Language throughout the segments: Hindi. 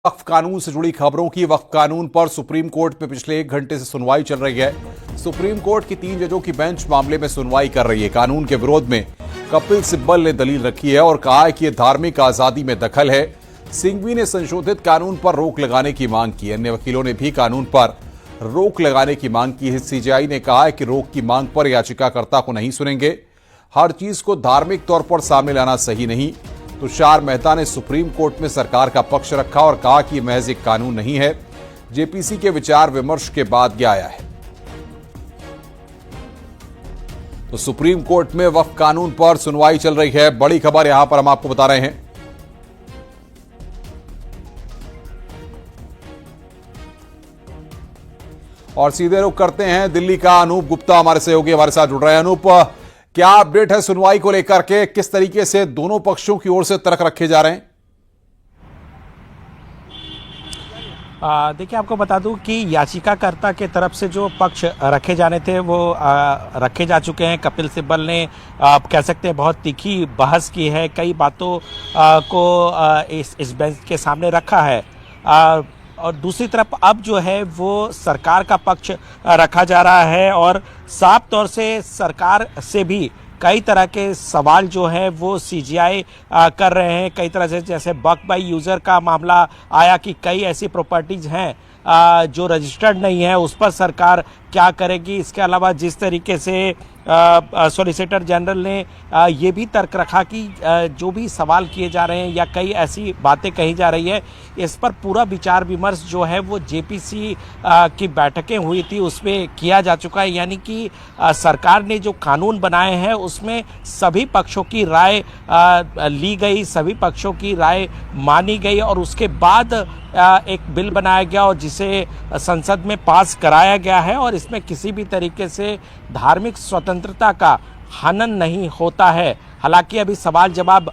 वक्फ कानून से जुड़ी खबरों की। वक्फ कानून पर सुप्रीम कोर्ट में पिछले 1 घंटे से सुनवाई चल रही है। सुप्रीम कोर्ट की 3 जजों की बेंच मामले में सुनवाई कर रही है। कानून के विरोध में कपिल सिब्बल ने दलील रखी है और कहा है कि यह धार्मिक आजादी में दखल है। सिंघवी ने संशोधित कानून पर रोक लगाने की मांग की। अन्य वकीलों ने भी कानून पर रोक लगाने की मांग की है। सीजेआई ने कहा है कि रोक की मांग पर याचिकाकर्ता को नहीं सुनेंगे। हर चीज को धार्मिक तौर पर सामने लाना सही नहीं। तुषार मेहता ने सुप्रीम कोर्ट में सरकार का पक्ष रखा और कहा कि यह महज एक कानून नहीं है, जेपीसी के विचार विमर्श के बाद यह आया है। तो सुप्रीम कोर्ट में वक्फ कानून पर सुनवाई चल रही है। बड़ी खबर यहां पर हम आपको बता रहे हैं। और सीधे रुख करते हैं दिल्ली का। अनूप गुप्ता हमारे सहयोगी हमारे साथ जुड़ रहे हैं। अनूप, क्या अपडेट है सुनवाई को लेकर के? किस तरीके से दोनों पक्षों की ओर से तर्क रखे जा रहे हैं? देखिए, आपको बता दूं कि याचिकाकर्ता के तरफ से जो पक्ष रखे जाने थे वो रखे जा चुके हैं। कपिल सिब्बल ने आप कह सकते हैं बहुत तीखी बहस की है, कई बातों को इस बेंच के सामने रखा है। और दूसरी तरफ अब जो है वो सरकार का पक्ष रखा जा रहा है और साफ तौर से सरकार से भी कई तरह के सवाल जो है वो सीजीआई कर रहे हैं। कई तरह से, जैसे बक बाई यूज़र का मामला आया कि कई ऐसी प्रॉपर्टीज़ हैं जो रजिस्टर्ड नहीं है, उस पर सरकार क्या करेगी। इसके अलावा जिस तरीके से सॉलिसिटर जनरल ने ये भी तर्क रखा कि जो भी सवाल किए जा रहे हैं या कई ऐसी बातें कही जा रही है, इस पर पूरा विचार विमर्श जो है वो जेपीसी की बैठकें हुई थी उसमें किया जा चुका है। यानी कि सरकार ने जो कानून बनाए हैं उसमें सभी पक्षों की राय ली गई, सभी पक्षों की राय मानी गई और उसके बाद एक बिल बनाया गया और जिसे संसद में पास कराया गया है। और इसमें किसी भी तरीके से धार्मिक स्वतंत्रता का हनन नहीं होता है। हालांकि अभी सवाल जवाब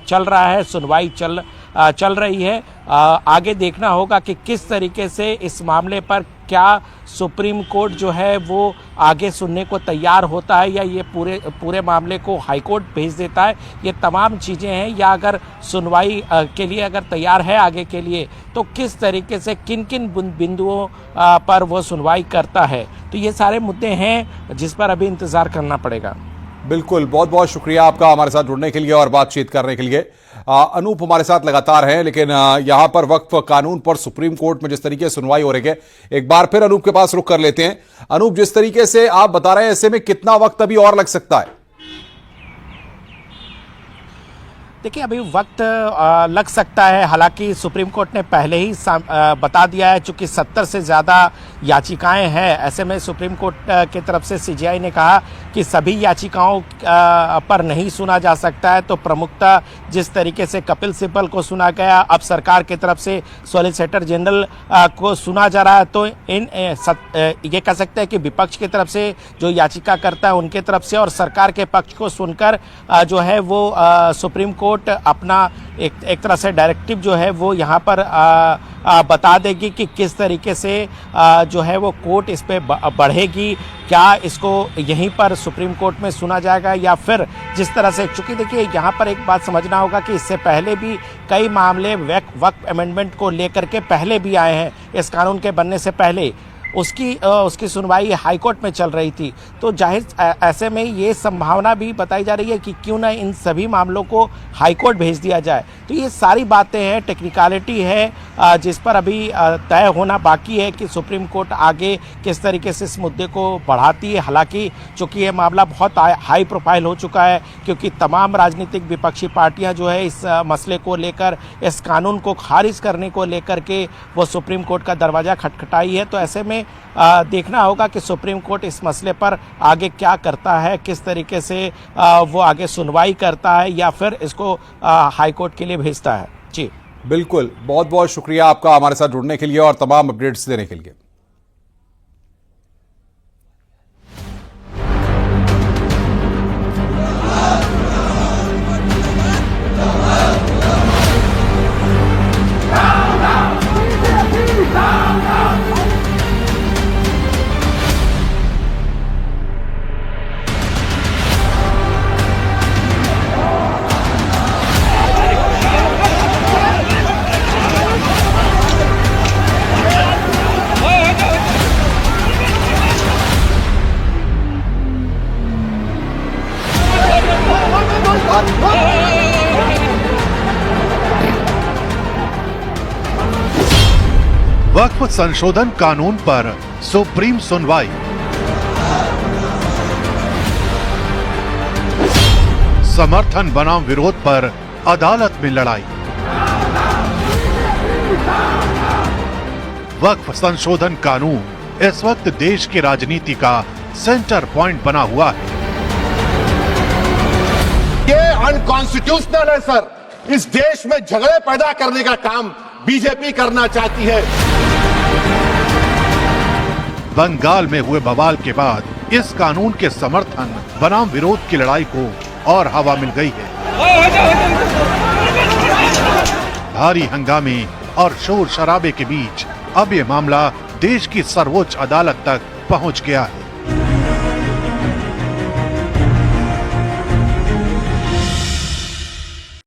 चल रहा है, सुनवाई चल रही है। आगे देखना होगा कि किस तरीके से इस मामले पर क्या सुप्रीम कोर्ट जो है वो आगे सुनने को तैयार होता है या ये पूरे मामले को हाई कोर्ट भेज देता है। ये तमाम चीज़ें हैं, या अगर सुनवाई के लिए अगर तैयार है आगे के लिए तो किस तरीके से किन किन बिंदुओं पर वो सुनवाई करता है। तो ये सारे मुद्दे हैं जिस पर अभी इंतज़ार करना पड़ेगा। बिल्कुल, बहुत बहुत शुक्रिया आपका हमारे साथ जुड़ने के लिए और बातचीत करने के लिए। अनूप हमारे साथ लगातार हैं, लेकिन यहां पर वक्फ कानून पर सुप्रीम कोर्ट में जिस तरीके से सुनवाई हो रही है, एक बार फिर अनूप के पास रुख कर लेते हैं। अनूप, जिस तरीके से आप बता रहे हैं, ऐसे में कितना वक्त अभी और लग सकता है? देखिए, अभी वक्त लग सकता है। हालांकि सुप्रीम कोर्ट ने पहले ही बता दिया है, चूंकि 70 से ज़्यादा याचिकाएं हैं, ऐसे में सुप्रीम कोर्ट की तरफ से सीजीआई ने कहा कि सभी याचिकाओं पर नहीं सुना जा सकता है। तो प्रमुखता जिस तरीके से कपिल सिब्बल को सुना गया, अब सरकार की तरफ से सॉलिसिटर जनरल को सुना जा रहा है। तो ये कह सकते हैं कि विपक्ष की तरफ से जो याचिकाकर्ता है उनके तरफ से और सरकार के पक्ष को सुनकर जो है वो सुप्रीम कोर्ट अपना एक तरह से डायरेक्टिव जो है वो यहाँ पर बता देगी कि किस तरीके से जो है वो कोर्ट इस पे बढ़ेगी। क्या इसको यहीं पर सुप्रीम कोर्ट में सुना जाएगा या फिर जिस तरह से, चूंकि देखिए यहाँ पर एक बात समझना होगा कि इससे पहले भी कई मामले वक्फ अमेंडमेंट को लेकर के पहले भी आए हैं। इस कानून के बनने से पहले उसकी सुनवाई हाई कोर्ट में चल रही थी। तो जाहिर ऐसे में ये संभावना भी बताई जा रही है कि क्यों ना इन सभी मामलों को हाई कोर्ट भेज दिया जाए। तो ये सारी बातें हैं, टेक्निकलिटी है जिस पर अभी तय होना बाकी है कि सुप्रीम कोर्ट आगे किस तरीके से इस मुद्दे को बढ़ाती है। हालांकि चूँकि ये मामला बहुत हाई प्रोफाइल हो चुका है, क्योंकि तमाम राजनीतिक विपक्षी पार्टियाँ जो है इस मसले को लेकर, इस कानून को खारिज करने को लेकर के वो सुप्रीम कोर्ट का दरवाज़ा खटखटाई है। तो ऐसे में देखना होगा कि सुप्रीम कोर्ट इस मसले पर आगे क्या करता है, किस तरीके से वो आगे सुनवाई करता है या फिर इसको हाई कोर्ट के लिए भेजता है। जी बिल्कुल, बहुत बहुत शुक्रिया आपका हमारे साथ जुड़ने के लिए और तमाम अपडेट्स देने के लिए। वक्फ संशोधन कानून पर सुप्रीम सुनवाई। समर्थन बनाम विरोध पर अदालत में लड़ाई। वक्फ संशोधन कानून इस वक्त देश की राजनीति का सेंटर पॉइंट बना हुआ है। ये अनकॉन्स्टिट्यूशनल है सर। इस देश में झगड़े पैदा करने का काम बीजेपी करना चाहती है। बंगाल में हुए बवाल के बाद इस कानून के समर्थन बनाम विरोध की लड़ाई को और हवा मिल गई है। भारी हंगामे और शोर शराबे के बीच अब ये मामला देश की सर्वोच्च अदालत तक पहुंच गया है।